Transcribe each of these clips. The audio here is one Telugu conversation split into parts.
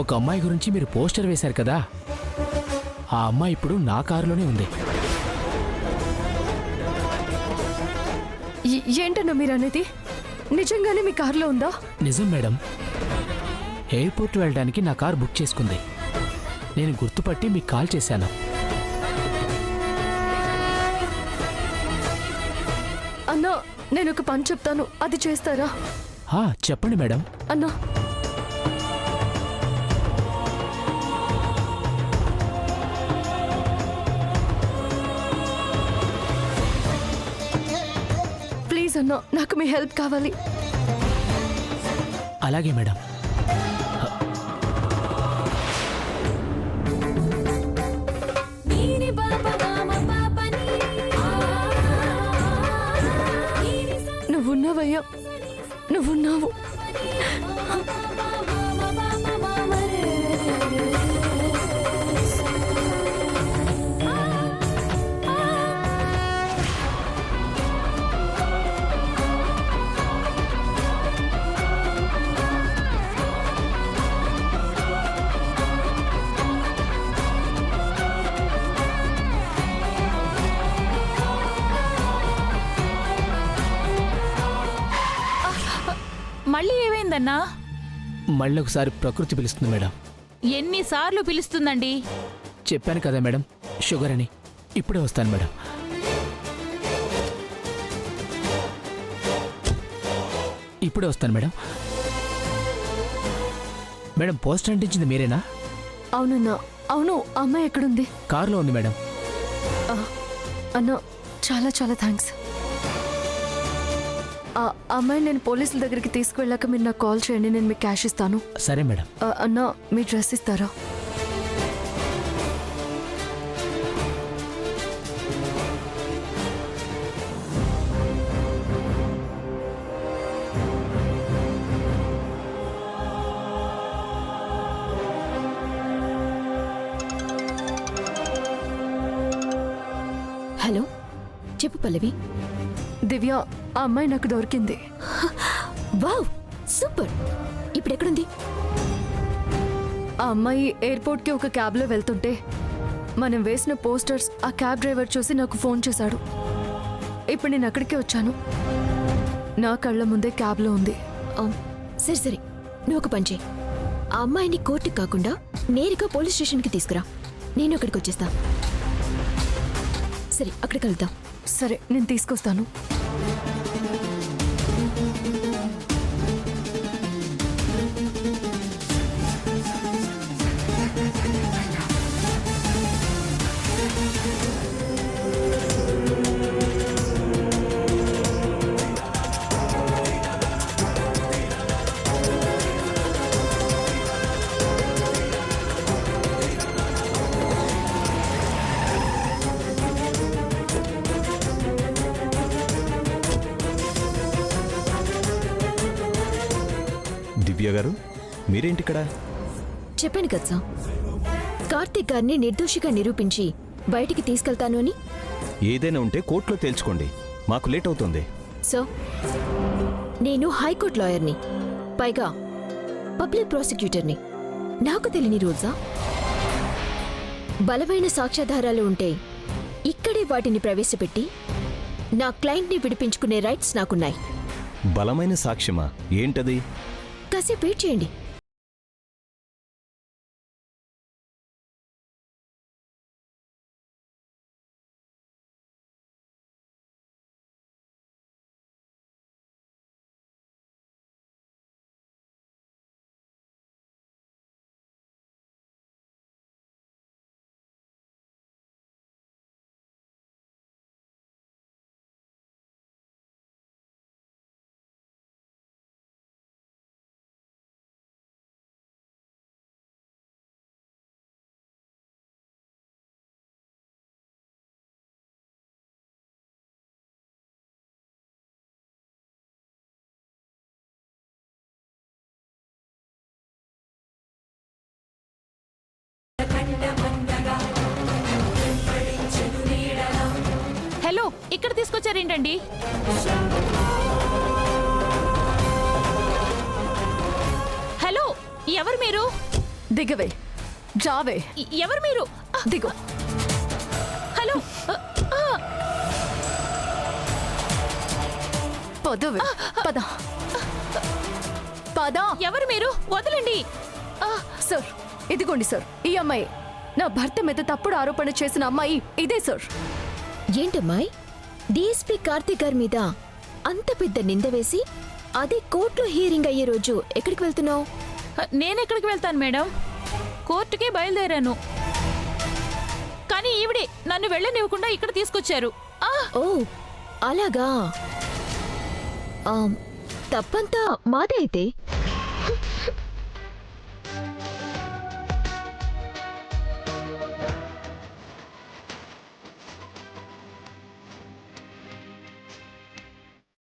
ఒక అమ్మాయి గురించి మీరు పోస్టర్ వేశారు కదా, ఆ అమ్మాయి ఇప్పుడు నా కారులోనే ఉంది. ఏంటన్నా మీరు అనేది? నిజంగానే మీ కారులో ఉందా? నిజం మేడం. ఎయిర్పోర్ట్ వెళ్ళడానికి నా కారు బుక్ చేసుకుంది. నేను గుర్తుపట్టి మీకు కాల్ చేశాను. అన్నా, నేను ఒక పని చెప్తాను, అది చేస్తారా? చెప్పండి మేడం. అన్నా, ప్లీజ్ అన్నా, నాకు మీ హెల్ప్ కావాలి. అలాగే మేడం. నువ్వున్నావయ్యా, నువ్వున్నావు. మళ్ళీ ఏమైందన్నా? మళ్ళీ ఒకసారి ప్రకృతి పిలుస్తుంది మేడం. ఎన్నిసార్లు పిలుస్తుందండి? చెప్పాను కదా మేడం, షుగర్ అని. ఇప్పుడే వస్తాను మేడం. ఇప్పుడే వస్తాను మేడం. మేడం, పోస్టర్ అంటించింది మీరేనా? అవునన్నా, అవును. అమ్మాయి ఎక్కడుంది? కారులో ఉంది మేడం. అన్నా, చాలా చాలా థ్యాంక్స్. ఆ అమ్మాయిని నేను పోలీసుల దగ్గరికి తీసుకువెళ్ళాక మీరు నాకు కాల్ చేయండి, నేను మీకు క్యాష్ ఇస్తాను. సరే మేడం. అన్నా, మీ డ్రెస్ ఇస్తారా? హలో, చెప్పు పల్లవి. దివ్య, ఆ అమ్మాయి నాకు దొరికింది. Wow, super. ఇప్పుడు ఎక్కడుంది? ఆ అమ్మాయి ఎయిర్పోర్ట్కి ఒక క్యాబ్లో వెళ్తుంటే మనం వేసిన పోస్టర్స్ ఆ క్యాబ్ డ్రైవర్ చూసి నాకు ఫోన్ చేశాడు. ఇప్పుడు నేను అక్కడికే వచ్చాను. నా కళ్ళ ముందే క్యాబ్లో ఉంది. సరే సరే, నువ్వు ఒక పని చేయి. ఆ అమ్మాయిని కోర్టుకి కాకుండా నేరుగా పోలీస్ స్టేషన్కి తీసుకురా. నేను అక్కడికి వచ్చేస్తా. సరే, అక్కడికి వెళ్దాం. సరే, నేను తీసుకొస్తాను. దివ్య గారు, మీరేంటిక్కడ? చెప్పాను కదా సార్, కార్తీక్ గారిని నిర్దోషిగా నిరూపించి బయటికి తీసుకెళ్తాను అని. ఏదైనా ఉంటే కోర్టులో తేల్చుకోండి, మాకు లేట్ అవుతుంది. సో, నేను హైకోర్టు లాయర్ని, పైగా పబ్లిక్ ప్రాసిక్యూటర్ని. నాకు తెలియని రూల్సా? బలమైన సాక్ష్యాధారాలు ఉంటే ఇక్కడే వాటిని ప్రవేశపెట్టి నా క్లయింట్ని విడిపించుకునే రైట్స్ నాకున్నాయి. బలమైన సాక్ష్యమా? ఏంటది? కాసేపు వెయిట్ చేయండి. హలో, ఇక్కడ తీసుకొచ్చారేంటండి? హలో, ఎవరు మీరు? దిగవే, జావే, ఎవరు మీరు? దిగు. హలో పదవే, పద, పద. ఎవరు మీరు? వదలండి. సార్, ఇదిగోండి సార్, ఈ అమ్మాయి నా భర్త మీద తప్పుడు ఆరోపణ చేసిన అమ్మాయి ఇదే సార్. ఏంటమ్మాయి, డిఎస్పీ కార్తీక్ గారి మీద అంత పెద్ద నింద వేసి అదే కోర్టులో హియరింగ్ అయ్యే రోజు ఎక్కడికి వెళ్తున్నావు? నేనెక్కడికి వెళ్తాను మేడం? కోర్టుకే బయలుదేరాను. కానీ ఈవిడే నన్ను వెళ్ళనివ్వకుండా ఇక్కడ తీసుకొచ్చారు. ఓ అలాగా. తప్పంతా మాదే అయితే.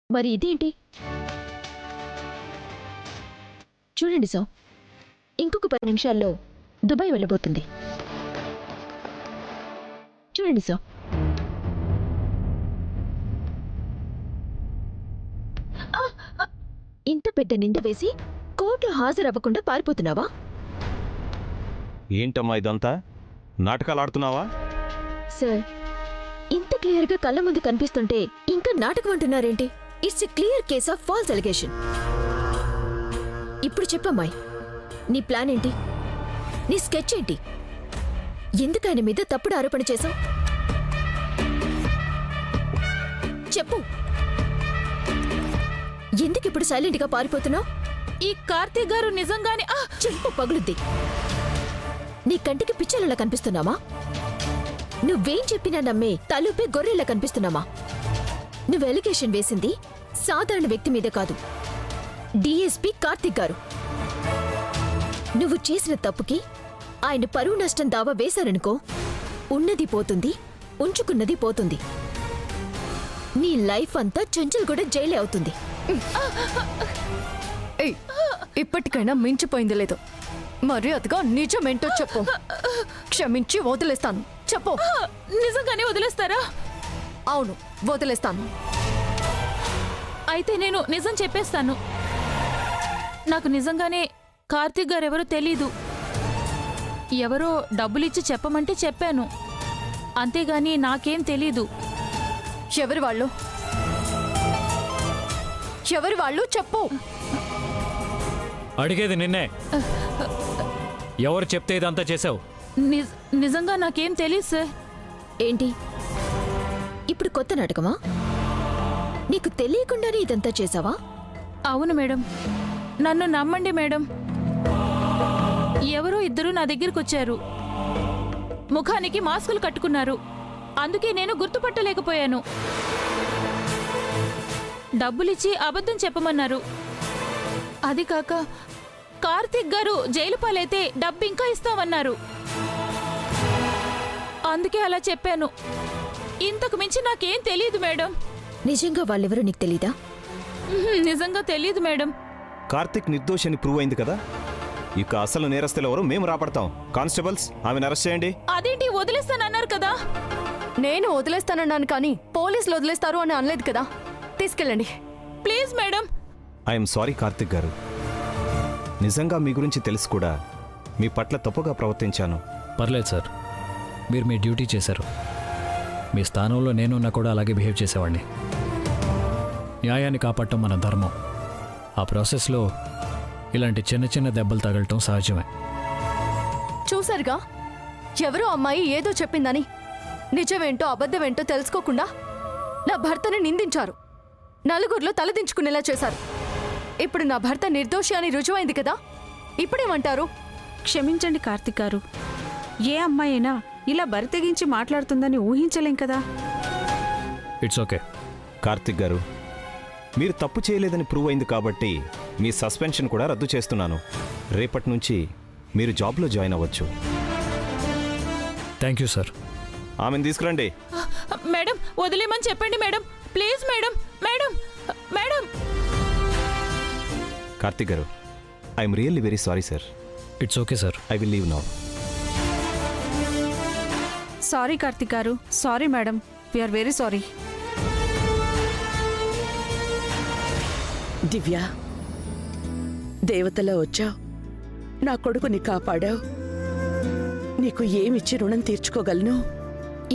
మరి ఇదేంటి? చూడండి సార్, ఇంకొక 10 నిమిషాల్లో దుబాయ్ వెళ్ళబోతుంది. చూడండి సార్. ఇంత పెద్ద నింద వేసి కోర్టులో హాజరవ్వకుండా పారిపోతున్నావా? ఏంటమ్మా ఇదంతా? నాటకాలు ఆడుతున్నావా? సార్, ఇంత క్లియర్గా కళ్ళ ముందు కనిపిస్తుంటే ఇంకా నాటకం అంటున్నారేంటి? It's a clear case of false allegation. ఇప్పుడు చెప్పమ్మాయి, నీ ప్లాన్ ఏంటి? నీ స్కెచ్ ఏంటి? ఎందుకు ఆయన మీద తప్పుడు ఆరోపణ చేశావు? చెప్పు. ఎందుకు ఇప్పుడు సైలెంట్ గా పారిపోతున్నావు? ఈ కార్తీక్ గారు నిజంగానే చెప్పు, పగులుద్ది. నీ కంటికి పిచ్చలలా కనిపిస్తున్నామా? నువ్వేం చెప్పినా నమ్మే తలుపే గొర్రెలా కనిపిస్తున్నామా? నువ్వు ఎలిగేషన్ వేసింది సాధారణ వ్యక్తి మీద కాదు, డిఎస్పీ కార్తీక్ గారు. నువ్వు చేసిన తప్పుకి ఆయన పరువు నష్టం దావా వేశారనుకో, ఉన్నది పోతుంది, ఉంచుకున్నది పోతుంది. నీ లైఫ్ అంతా చెంచల్ కూడా జైలే అవుతుంది. ఏయ్, ఇప్పటికైనా మించిపోయింది లేదు. మర్యాదగా నిజమేంటో చెప్పు, క్షమించి వదిలేస్తాను. చెప్పు. నిజంగానే వదిలేస్తారా? అవును, వదిలేస్తాను. అయితే నేను నిజం చెప్పేస్తాను. నాకు నిజంగానే కార్తీక్ గారు ఎవరో తెలీదు. ఎవరో డబ్బులిచ్చి చెప్పమంటే చెప్పాను, అంతేగాని నాకేం తెలీదు. ఎవరి వాళ్ళు? ఎవరి వాళ్ళు చెప్పు. అడిగేది నిన్నే. ఎవరు చెప్తే ఇదంతా చేసావు? నిజంగా నాకేం తెలీదు సార్. ఏంటి ఇప్పుడు కొత్త నాటకమా? నీకు తెలియకుండానే ఇదంతా చేసావా? అవును మేడం, నన్ను నమ్మండి మేడం. ఎవరో ఇద్దరు నా దగ్గరికి వచ్చారు. ముఖానికి మాస్కులు కట్టుకున్నారు, అందుకే నేను గుర్తుపట్టలేకపోయాను. డబ్బులిచ్చి అబద్ధం చెప్పమన్నారు. అది కాక కార్తీక్ గారు జైలు పాలైతే డబ్బు ఇంకా ఇస్తామన్నారు. అందుకే అలా చెప్పాను. ఇంతకు మించి నాకేం తెలీదు మేడం. నిజంగా వాళ్ళెవరో నీకు తెలీదా? నిజంగా తెలీదు మేడం. కార్తిక్ నిర్దోషి అని ప్రూవ్ అయింది కదా, ఇక అసలు నేరస్తులు ఎవరు మేము రాపడతాం. కానిస్టేబుల్స్, ఆమెను అరెస్ట్ చేయండి. అదేంటి వదిలేస్తానన్నారు కదా? నేను వదిలేస్తానన్నాను కానీ పోలీసులు వదిలేస్తారు అని అనలేదు కదా. తీసుకెళ్ళండి please madam. I'm sorry Karthik గారు, నిజంగా మీ గురించి తెలిసి కూడా మీ పట్ల తప్పుగా ప్రవర్తించాను. పర్లేదు సార్, మీరు మీ డ్యూటీ చేశారు. మీ స్థానంలో నేనున్నా కూడా అలాగే బిహేవ్ చేసేవాడిని. న్యాయాన్ని కాపాడటం మన ధర్మం. ఆ ప్రాసెస్లో ఇలాంటి చిన్న చిన్న దెబ్బలు తగలటం సహజమే. చూసారుగా, ఎవరో అమ్మాయి ఏదో చెప్పిందని నిజమేంటో అబద్ధమేంటో తెలుసుకోకుండా నా భర్తని నిందించారు. నలుగురిలో తలదించుకునేలా చేశారు. ఇప్పుడు నా భర్త నిర్దోషి అని రుజువైంది కదా, ఇప్పుడేమంటారు? క్షమించండి కార్తిక్ గారు, ఏ అమ్మాయి అయినా ఇలా బరి తెగించి మాట్లాడుతుందని ఊహించలేం కదా. It's okay. కార్తిక్ గారు, మీరు తప్పు చేయలేదని ప్రూవ్ అయింది కాబట్టి మీ సస్పెన్షన్ కూడా రద్దు చేస్తున్నాను. రేపటి నుంచి మీరు జాబ్లో జాయిన్ అవ్వచ్చు. Thank you sir. ఆమెను తీసుకురండి. మేడం వదిలేమని చెప్పండి madam, please madam. Madam madam Karthik garu, I'm really very sorry sir. It's okay sir. I will leave now. Sorry Karthik garu, sorry madam, we're very sorry. Divya, దేవతలా వచ్చావు. నా కొడుకుని కాపాడావు. నీకు ఏమిచ్చి రుణం తీర్చుకోగలను?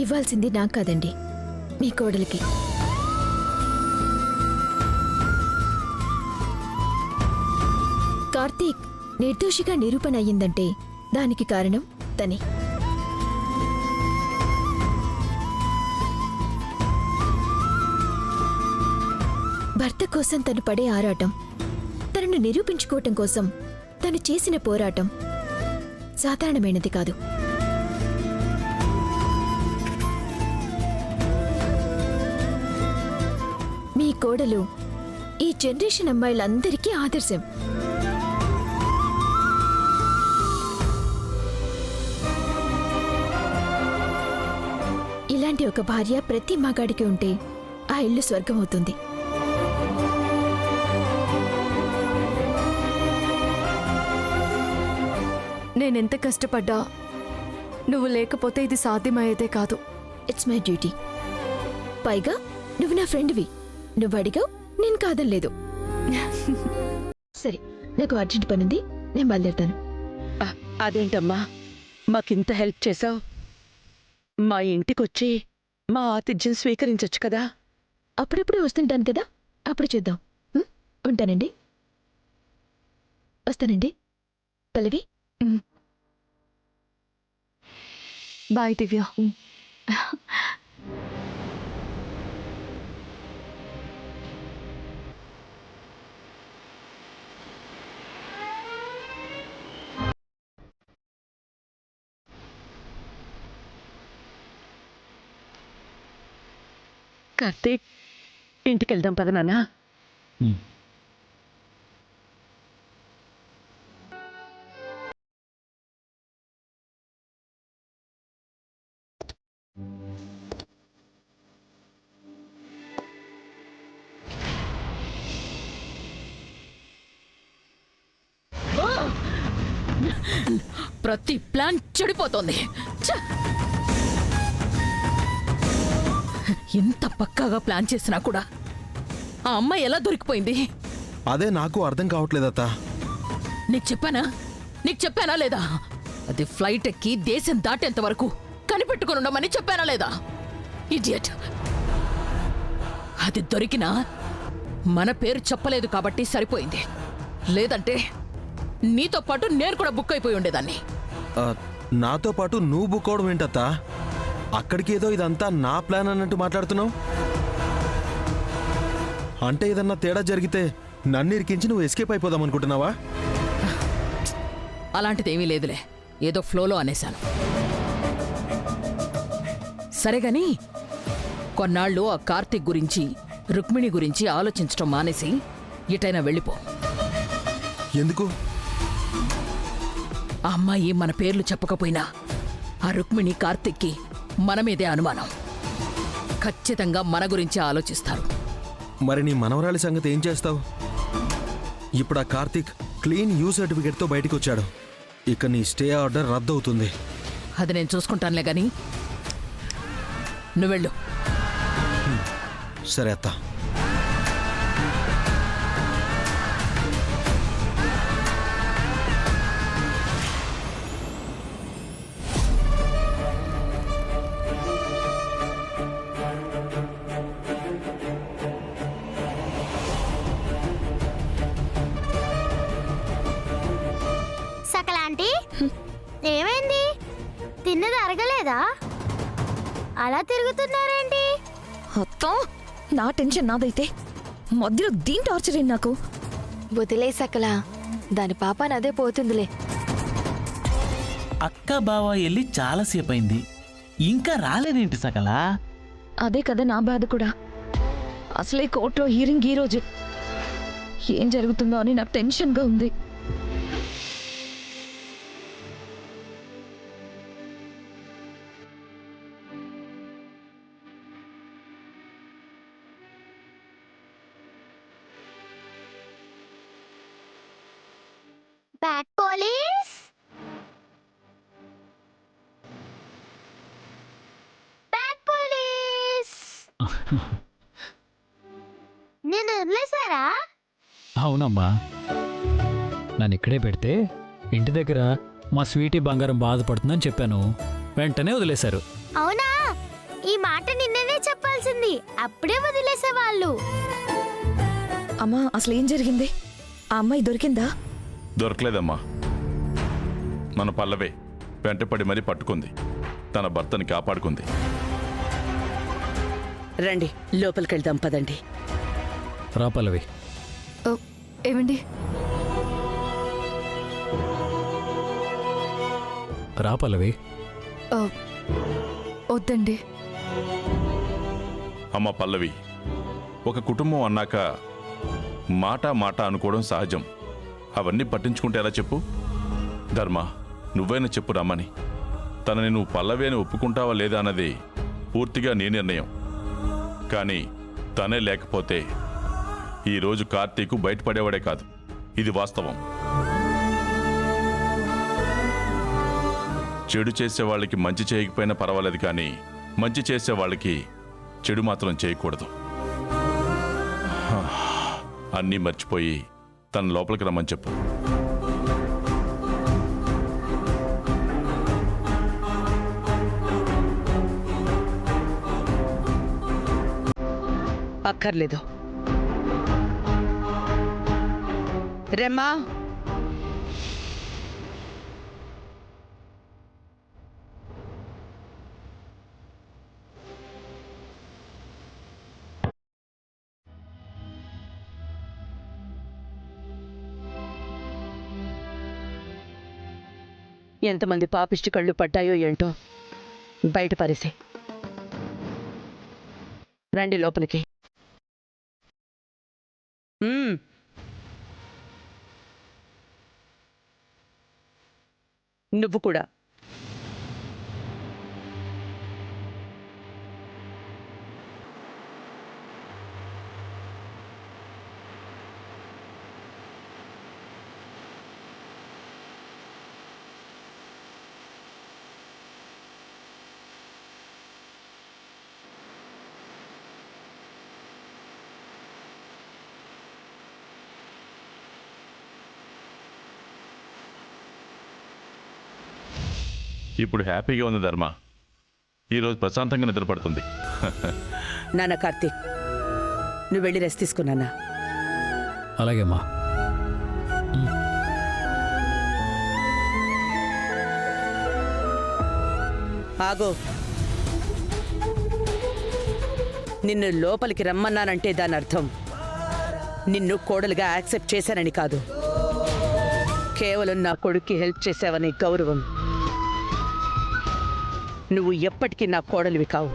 ఇవ్వాల్సింది నాకు కాదండి, మీ కోడలికి. కార్తీక్ నిర్దోషిగా నిరూపణ అయ్యిందంటే దానికి కారణం తనే. భర్త కోసం తను పడే ఆరాటం, తనను నిరూపించుకోవటం కోసం తను చేసిన పోరాటం సాధారణమైనది కాదు. మీ కోడలు ఈ జనరేషన్ అమ్మాయిలందరికీ ఆదర్శం. ఇలాంటి ఒక భార్య ప్రతి మగాడికి ఉంటే ఆ ఇల్లు స్వర్గం అవుతుంది. నేనెంత కష్టపడ్డా నువ్వు లేకపోతే ఇది సాధ్యమయ్యేదే కాదు. It's my duty. పైగా నువ్వు నా ఫ్రెండ్వి. నువ్వు అడిగావు, నేను కాదనలేదు. సరే, నాకు అర్జెంట్ పనుంది, నేను బయలుదేరుతాను. అదేంటమ్మా మాకింత హెల్ప్ చేసావు? మా ఇంటికొచ్చి మా ఆతిథ్యం స్వీకరించొచ్చు కదా. అప్పుడప్పుడు వస్తుంటాను కదా, అప్పుడు చూద్దాం. ఉంటానండి. వస్తానండి. పల్లవి. బాయ్ దివ్య. కార్తీక్, ఇంటికెళ్దాం పద నాన్న. ప్రతి ప్లాన్ చెడిపోతోంది. ఛ! ఎంత పక్కాగా ప్లాన్ చేసినా కూడా ఆ అమ్మాయి ఎలా దొరికిపోయింది? అదే నాకు అర్థం కావట్లేదత్తా. నీకు చెప్పానా లేదా? అది ఫ్లైట్ ఎక్కి దేశం దాటేంత వరకు కనిపెట్టుకుని ఉండమని చెప్పానా లేదా? ఇడియట్. అది దొరికినా మన పేరు చెప్పలేదు కాబట్టి సరిపోయింది. లేదంటే నీతో పాటు నేను కూడా బుక్ అయిపోయి ఉండేదాన్ని. నాతో పాటు నువ్వు బుక్ అవడం ఏంటత్తా? అక్కడికేదో ఇదంతా నా ప్లాన్ అన్నట్టు మాట్లాడుతున్నావు. అంటే ఏదన్నా తేడా జరిగితే నన్ను ఇరికించి నువ్వు ఎస్కేప్ అయిపోదాం అనుకుంటున్నావా? అలాంటిదేమీ లేదులే, ఏదో ఫ్లోలో అనేశాను. సరేగాని కొన్నాళ్ళు ఆ కార్తీక్ గురించి, రుక్మిణి గురించి ఆలోచించటం మానేసి ఇటైనా వెళ్ళిపో. ఎందుకు? ఆ అమ్మాయి మన పేర్లు చెప్పకపోయినా ఆ రుక్మిణి, కార్తీక్కి మన మీదే అనుమానం. ఖచ్చితంగా మన గురించి ఆలోచిస్తారు. మరి నీ మనవరాలి సంగతి ఏం చేస్తావు? ఇప్పుడు ఆ కార్తీక్ క్లీన్ యూ సర్టిఫికేట్తో బయటికి వచ్చాడు. ఇక నీ స్టే ఆర్డర్ రద్దు అవుతుంది. అది నేను చూసుకుంటానులే గాని నువ్వెళ్ళు. సరే అత్తా. సకలాంటి, ఏమైంది? తిన్నది అరగలేదా? అలా తిరుగుతున్నారేంటి? అత్త, నా టెన్షన్ నాదైతే మధ్యలో దీని టార్చర్ ఏంటి నాకు? వదిలే సకలా, దాని పాప నదే పోతుందిలే. అక్క బావ వెళ్ళి చాలాసేపు అయింది, ఇంకా రాలేదేంటి సకలా? అదే కదా నా బాధ కూడా. అసలే కోర్టులో హీరింగ్ ఈ రోజు. ఏం జరుగుతుందో అని నాకు టెన్షన్గా ఉంది. Back police, back police. నేను వదిలేసారా? అవునమ్మా, నన్ను ఇక్కడే పెడితే ఇంటి దగ్గర మా స్వీటీ బంగారం బాధపడుతుందని చెప్పాను, వెంటనే వదిలేశారు. అవునా? ఈ మాట నిన్ననే చెప్పాల్సింది, అప్పుడే వదిలేసేవాళ్ళు. అమ్మా అసలు ఏం జరిగింది? ఆ అమ్మాయి దొరికిందా? దొరకలేదమ్మా. మన పల్లవే వెంటపడి మరీ పట్టుకుంది, తన భర్తని కాపాడుకుంది. రండి లోపలికి వెళ్దాం పదండి. రా పల్లవి. ఓ, ఏమండి? రా పల్లవి. ఓ, వద్దండి. అమ్మ పల్లవి, ఒక కుటుంబం అన్నాక మాట మాట అనుకోవడం సహజం. అవన్నీ పట్టించుకుంటే ఎలా చెప్పు? ధర్మ, నువ్వైనా చెప్పు రమ్మని. తనని నువ్వు పల్లవి అని ఒప్పుకుంటావా లేదా అన్నది పూర్తిగా నీ నిర్ణయం. కానీ తనే లేకపోతే ఈరోజు కార్తీకు బయటపడేవాడే కాదు. ఇది వాస్తవం. చెడు చేసే వాళ్ళకి మంచి చేయకపోయినా పర్వాలేదు, కానీ మంచి చేసే వాళ్ళకి చెడు మాత్రం చేయకూడదు. అన్నీ మర్చిపోయి తన లోపలికి రమ్మని చెప్పు. అక్కర్లేదు. రెమ్మా, ఎంతమంది పాపిష్టి కళ్ళు పడ్డాయో ఏంటో బయట పరిసే. రండి లోపలికి. నువ్వు కూడా. ఇప్పుడు హ్యాపీగా ఉంది ధర్మ. ఈరోజు ప్రశాంతంగా నిద్రపడుతుంది. నాన్న కార్తీక్, నువ్వు వెళ్ళి రెస్ట్ తీసుకున్నానా? అలాగేమ్మా. ఆగో. నిన్ను లోపలికి రమ్మన్నానంటే దాని అర్థం నిన్ను కోడలుగా యాక్సెప్ట్ చేశానని కాదు. కేవలం నా కొడుక్కి హెల్ప్ చేశావని గౌరవం. నువ్వు ఎప్పటికీ నా కోడలివి కావు.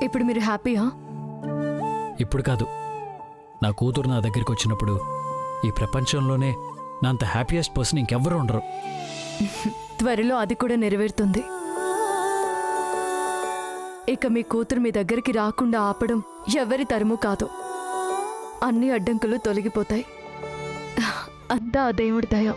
ఇప్పుడు మీరు హ్యాపీయా? ఇప్పుడు కాదు, నా కూతురు నా దగ్గరికి వచ్చినప్పుడు ఈ ప్రపంచంలోనే నా అంత హ్యాపీయెస్ట్ పర్సన్ ఇంకెవ్వరూ ఉండరు. త్వరలో అది కూడా నెరవేరుతుంది. ఇక మీ కూతురు మీ దగ్గరికి రాకుండా ఆపడం ఎవరి తరము కాదు. అన్ని అడ్డంకులు తొలగిపోతాయి. అంతా ఆ దేవుడి దయ.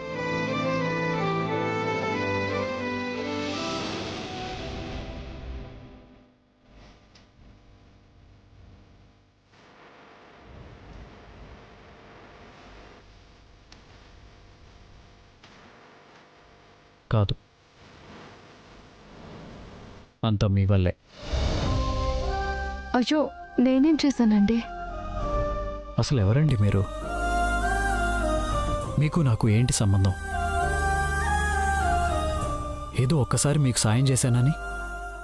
కాదు, అంతా మీ వల్లే. అయ్యో, నేనేం చేశానండి? అసలు ఎవరండి మీరు? మీకు నాకు ఏంటి సంబంధం? ఏదో ఒక్కసారి మీకు సాయం చేశానని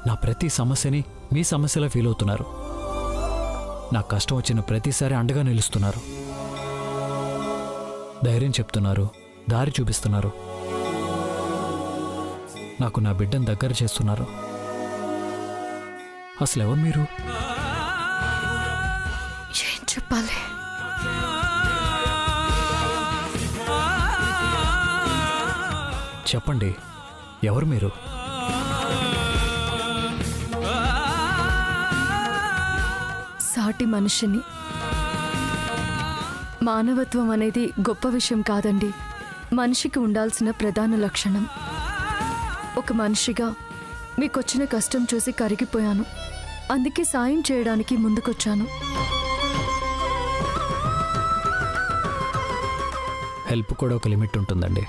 నా ప్రతి సమస్యని మీ సమస్యలా ఫీల్ అవుతున్నారు. నాకు కష్టం వచ్చిన ప్రతిసారి అండగా నిలుస్తున్నారు, ధైర్యం చెప్తున్నారు, దారి చూపిస్తున్నారు, నాకు నా బిడ్డను దగ్గర చేస్తున్నారు. అసలు ఎవరు మీరు? ఏం చెప్పాలి? చెప్పండి, ఎవరు మీరు? సాటి మనిషిని. మానవత్వం అనేది గొప్ప విషయం కాదండి, మనిషికి ఉండాల్సిన ప్రధాన లక్షణం. ఒక మనిషిగా మీకొచ్చిన కష్టం చూసి కరిగిపోయాను, అందుకే సాయం చేయడానికి ముందుకొచ్చాను. హెల్ప్ కూడా ఒక లిమిట్ ఉంటుందండి.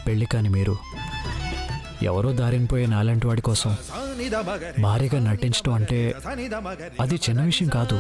పెళ్లి కాని మీరు ఎవరో దారినిపోయే నాలాంటి వాడి కోసం భారీగా నటించడం అంటే అది చిన్న విషయం కాదు.